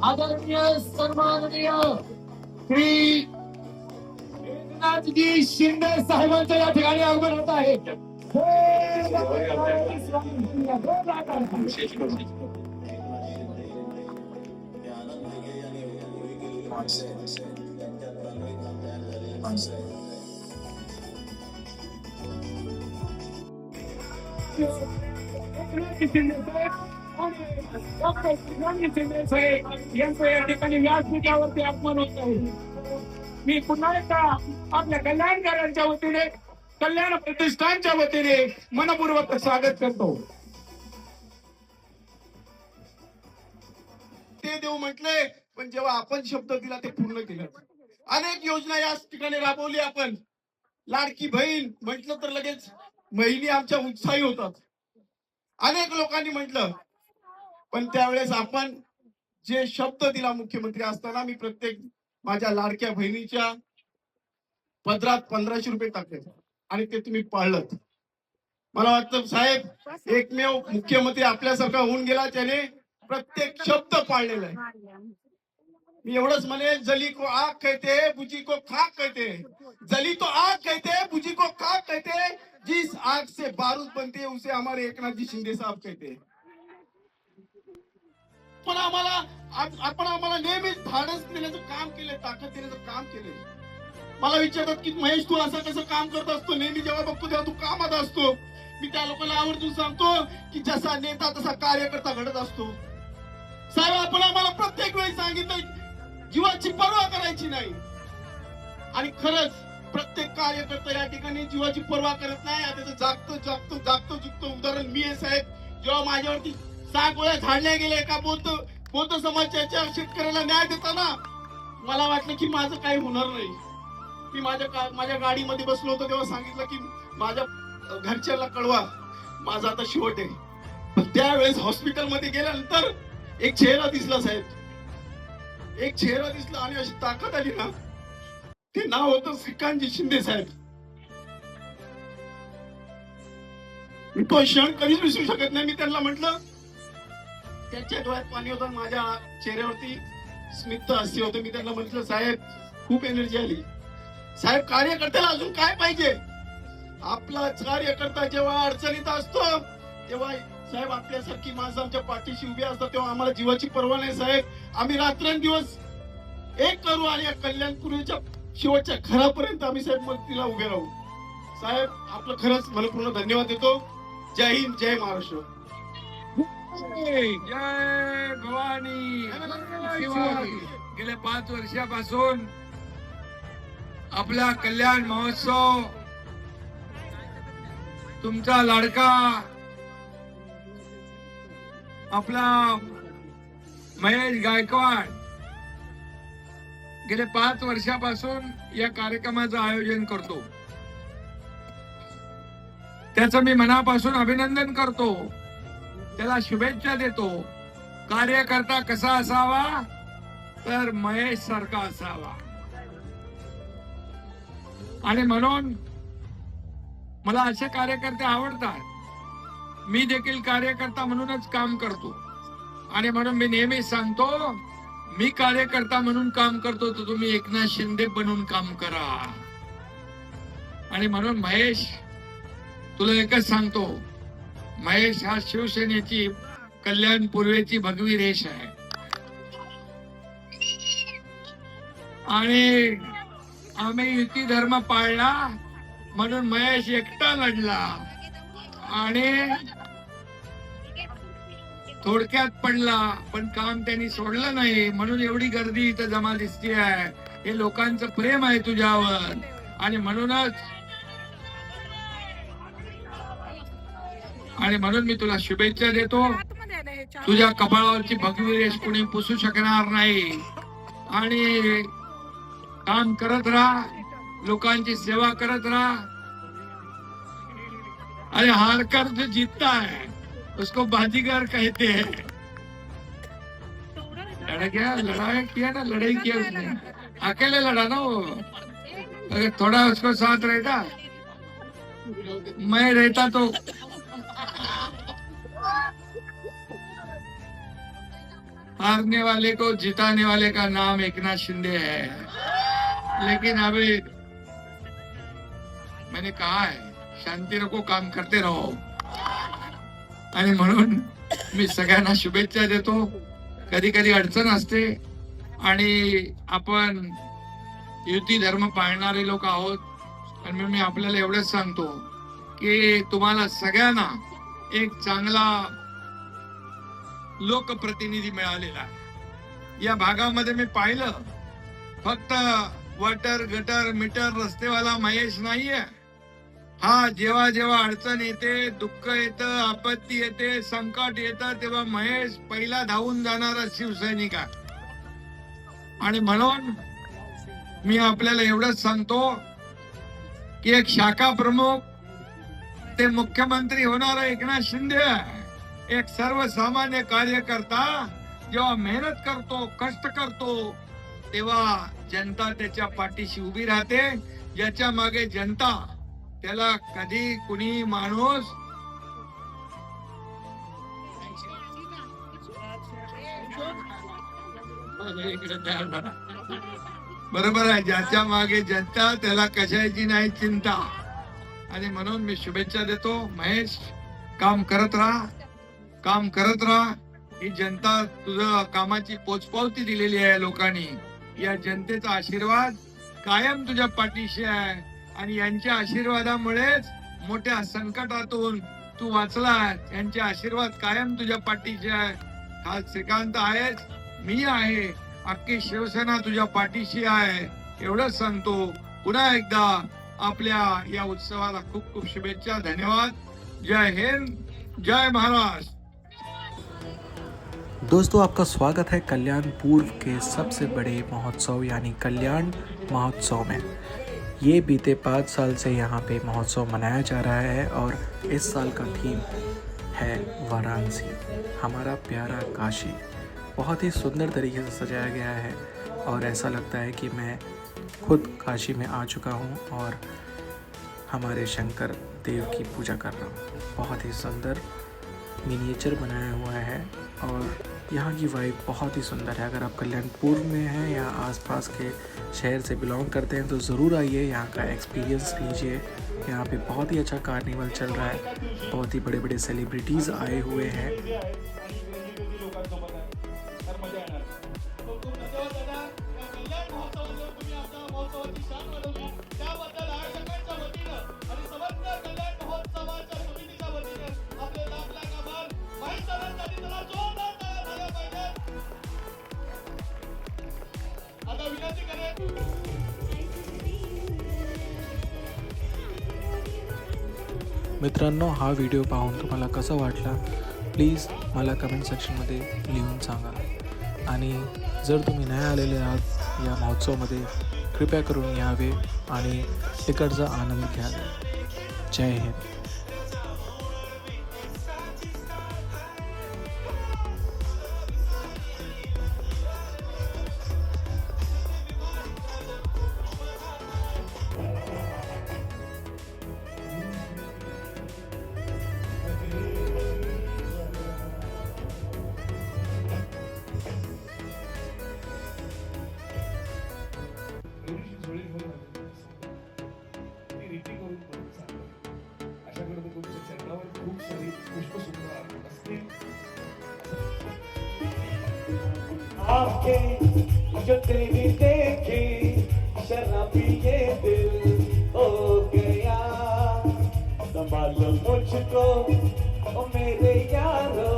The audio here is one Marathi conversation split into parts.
आदरणीय सन्माननीय श्री एकनाथजी शिंदे साहेबांचं या ठिकाणी आगमन होत आहे. यांचं या ठिकाणी व्यासपीठावरती आगमन होत आहे. मी पुन्हा एकदा आपल्या कल्याणकारांच्या वतीने, कल्याण प्रतिष्ठानच्या वतीने मनपूर्वक स्वागत करतो. ते देऊ म्हटले, पण जेव्हा आपण शब्द दिला ते पूर्ण केलं. अनेक योजना या ठिकाणी राबवली आपण. लाडकी बहीण म्हटलं तर लगेच बहिणी आमच्या उत्साही होतात. अनेक लोकांनी म्हटलं, पण त्यावेळेस आपण जे शब्द दिला मुख्यमंत्री असताना, मी प्रत्येक माझ्या लाडक्या बहिणीच्या पदरात 1500 रुपये टाकले आणि ते तुम्ही पाळलं. मला वाटतं साहेब एकमेव मुख्यमंत्री आपल्यासारखा होऊन गेला त्याने प्रत्येक शब्द पाळलेला आहे. मी एवढंच म्हणे, जली को आग कहते, बुझी को खाक कहते. जली तो आग कहते, बुझी को खाक कहते. जिस आग से बारूद बनते उसे हमारे एकनाथजी शिंदे साहब कहते. पण आम्हाला नेहमीच धाडस देण्याचं काम केलं, ताकद देण्याचं काम केलं. मला विचारतात की महेश तू असं कसं काम करत असतो, नेहमी जेव्हा बघतो तेव्हा तू कामात असतो. मी त्या लोकांना आवर्जून सांगतो की जसा नेता तसा कार्यकर्ता घडत असतो. साहेब आपण आम्हाला प्रत्येक वेळी सांगितलं जीवाची पर्वा करायची नाही, आणि खरंच प्रत्येक कार्यकर्ता या ठिकाणी जीवाची पर्वा करत नाही. त्याचं जागतो उदाहरण मी आहे साहेब. जेव्हा माझ्यावरती 6 गोळ्या झाडल्या गेल्या एका बौद्ध समाजाच्या शेतकऱ्याला न्याय देताना मला वाटलं की माझं काही होणार नाही. मी माझ्या गाडीमध्ये बसलो होतो तेव्हा सांगितलं की माझ्या घरच्याला कळवा, माझा आता शेवट आहे. पण त्यावेळेस हॉस्पिटलमध्ये गेल्यानंतर एक चेहरा दिसला साहेब, एक चेहरा दिसला आणि अशी ताकद आली ना. ते नाव होतं श्रीकांतजी शिंदे साहेब. मी तो क्षण कधीच विसरू शकत नाही. मी त्यांना म्हटलं, त्यांच्या डोळ्यात पाणी होतं, माझ्या चेहऱ्यावरती स्मित हास्य होतं. मी त्यांना म्हटलं साहेब खूप एनर्जी आली. साहेब कार्यकर्त्याला अजून काय पाहिजे? आपला कार्यकर्ता जेव्हा अडचणीत असतो तेव्हा साहेब आपल्यासारखी माणसं आमच्या पाठीशी उभी असतात, तेव्हा आम्हाला जीवाची पर्वा नाही साहेब. आम्ही रात्रंदिवस एक करू आणि या कल्याणपूर्वीच्या शेवटच्या घरापर्यंत आम्ही साहेब मदतीला उभे राहू. साहेब आपलं खरंच मनपूर्ण धन्यवाद देतो. जय हिंद, जय महाराष्ट्र. जय भवानी. गेल्या 5 वर्षापासून आपला कल्याण महोत्सव तुमचा लाडका आपला महेश गायकवाड गेले 5 वर्षापासून या कार्यक्रमाचं आयोजन करतो. त्याचं मी मनापासून अभिनंदन करतो, त्याला शुभेच्छा देतो. कार्यकर्ता कसा असावा तर महेश सारखा असावा, आणि म्हणून मला असे कार्यकर्ते आवडतात. मी देखील कार्यकर्ता म्हणूनच काम करतो, आणि म्हणून मी नेहमी सांगतो मी कार्यकर्ता म्हणून काम करतो तर तुम्ही एकनाथ शिंदे बनून काम करा. आणि म्हणून महेश तुला एकच सांगतो, महेश हा शिवसेनेची कल्याण पूर्वेची भगवी रेष आहे. आणि आम्ही युती धर्म पाळला म्हणून महेश एकटा लढला आणि थोडक्यात पडला, पण काम त्यांनी सोडलं नाही. म्हणून एवढी गर्दी इथं जमा दिसते आहे. हे लोकांचं प्रेम आहे तुझ्यावर, आणि म्हणून मी तुला शुभेच्छा देतो. तुझ्या कपाळावरची भगवी रेष कोणी पुसू शकणार नाही. आणि काम करत राहा, लोकांची सेवा करत राहा. अरे हारकर जो जीतता है उसको बाजीगर कहते हैं. लड़ाई किया ना, लड़ाई किया उसने, अकेले लड़ा ना वो. अगर थोड़ा उसको साथ रहता, मैं रहता तो हारने वाले को जिताने वाले का नाम एकनाथ शिंदे है, लेकिन अभी मैंने कहा है शांती रखो, काम करते रहो. आणि म्हणून मी सगळ्यांना शुभेच्छा देतो. कधी कधी अडचण असते आणि आपण युती धर्म पाळणारे लोक आहोत. आणि मी आपल्याला एवढंच सांगतो की तुम्हाला सगळ्यांना एक चांगला लोकप्रतिनिधी मिळालेला आहे. या भागामध्ये मी पाहिलं फक्त वॉटर गटर मीटर रस्तेवाला महेश नाहीये. हा जेव्हा जेव्हा अडचण येते, दुःख येतं, आपत्ती येते, संकट येतं, तेव्हा महेश पहिला धावून जाणारा शिवसैनिक आहे. आणि म्हणून मी आपल्याला एवढंच सांगतो की एक शाखा प्रमुख ते मुख्यमंत्री होणारा एकनाथ शिंदे आहे. एक सर्वसामान्य कार्यकर्ता जेव्हा मेहनत करतो, कष्ट करतो, तेव्हा जनता त्याच्या पाठीशी उभी राहते. ज्याच्या मागे जनता, त्याला कधी कुणी माणूस बरोबर आहे, ज्याच्या मागे जनता त्याला कशाची नाही चिंता. आणि म्हणून मी शुभेच्छा देतो. महेश, काम करत राहा, काम करत राहा. ही जनता तुझं कामाची पोचपावती दिलेली आहे लोकांनी. या जनतेचा आशीर्वाद कायम तुझ्या पाठीशी आहे आणि यांच्या आशीर्वादामुळेच मोठ्या संकटातून तू वाचला. यांचे आशीर्वाद कायम तुझ्या पाठीशी आहे. हा श्रीकांत आहेस, मी आहे, अख्खी शिवसेना तुझ्या पाठीशी आहे. एवढंच सांगतो. पुन्हा एकदा आपल्या या उत्सवाला खूप खूप शुभेच्छा. धन्यवाद. जय हिंद, जय महाराष्ट्र. दोस्तों, आपका स्वागत है कल्याण पूर्व के सबसे बड़े महोत्सव यानी कल्याण महोत्सव में। ये बीते 5 साल से यहाँ पे महोत्सव मनाया जा रहा है और इस साल का थीम है वाराणसी, हमारा प्यारा काशी। बहुत ही सुंदर तरीके से सजाया गया है और ऐसा लगता है कि मैं खुद काशी में आ चुका हूँ और हमारे शंकर देव की पूजा कर रहा हूँ। बहुत ही सुंदर मिनिएचर बनाया हुआ है और यहाँ की वाइब बहुत ही सुंदर है। अगर आप कल्याणपुर में हैं या आसपास के शहर से बिलोंग करते हैं तो ज़रूर आइए, यहाँ का एक्सपीरियंस लीजिए। यहाँ पे बहुत ही अच्छा कार्निवल चल रहा है, बहुत ही बड़े बड़े सेलिब्रिटीज़ आए हुए हैं। मित्रांनो, हा व्हिडिओ पाहून तुम्हाला कसा वाटला प्लीज मला कमेंट सेक्शनमध्ये लिहून सांगा। आणि जर तुम्ही नाही आलेले आहात या महोत्सवामध्ये कृपया करून यावे आणि तिकडचा आनंद घ्यावे। जय हिंद। जो तेरी देखी शराबी ये दिल हो गया, संभालो मुझको ओ मेरे यारो,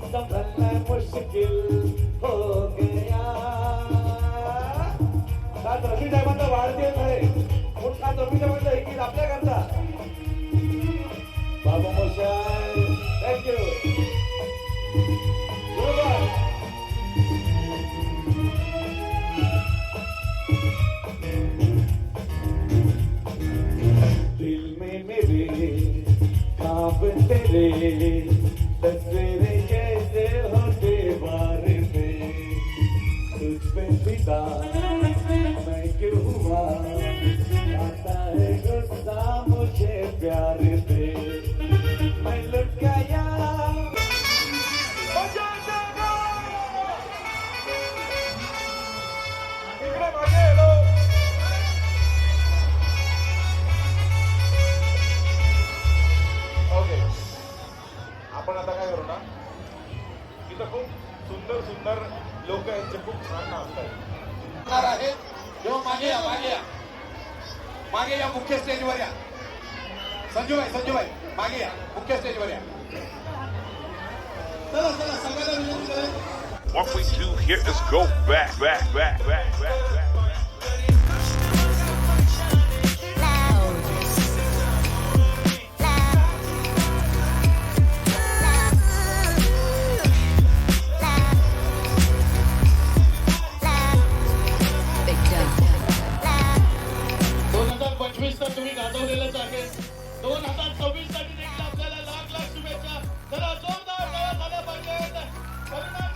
संभलना मुश्किल हो गया। रफी साहेबांचा वाढदिवस आहे, मोठा रफी साहेबांचा एक गीत आपल्याकरता बाबा मोशाय। थँक्यू। तेरे तस्वीरें कैसे होते बारे में, तुझ पे फिदा मैं क्यों हुआ, आता है गुस्सा मुझे प्यार पे, मैं लुट गया। इथं खूप सुंदर सुंदर लोक आहेत जे खूप छान नाचतात आहेत. तेव्हा मागे या, मागे या, मागे या, मुख्य स्टेजवर या. संजूभाई मागे या, मुख्य स्टेजवर या. चला चला सगळ्यांना विनंती करेन. What we do here is go back, back, back, back, back, back. Big Joe. 2025 तर तुम्ही गाजवलेलंच आहे. 2026 साठी देखील आपल्याला लाख लाख शुभेच्छा. जरा जोरदार टाळ्या झाल्या पाहिजेत. तरुणांना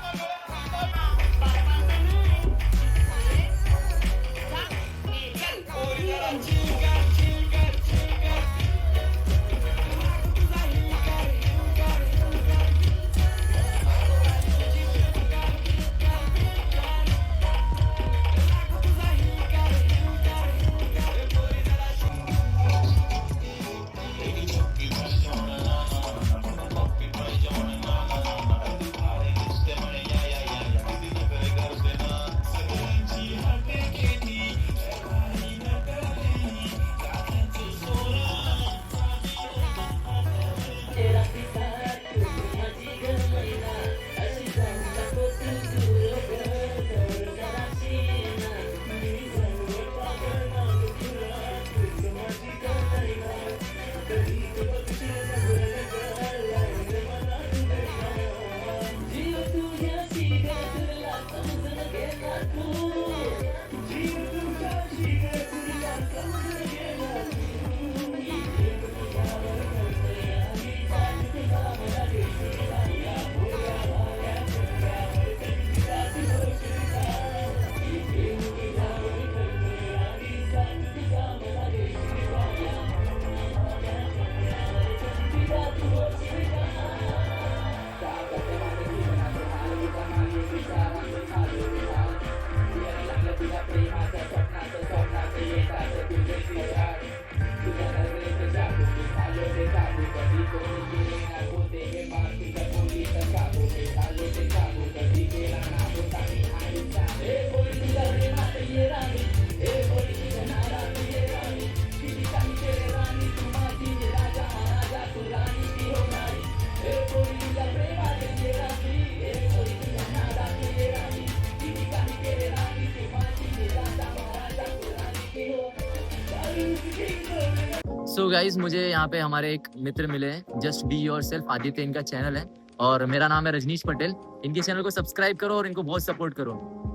सो गाइज मुझे यहाँ पे हमारे एक मित्र मिले हैं, just be your self Aditya इनका चैनल है और मेरा नाम है रजनीश पटेल. इनके चैनल को सब्सक्राइब करो और इनको बहुत सपोर्ट करो.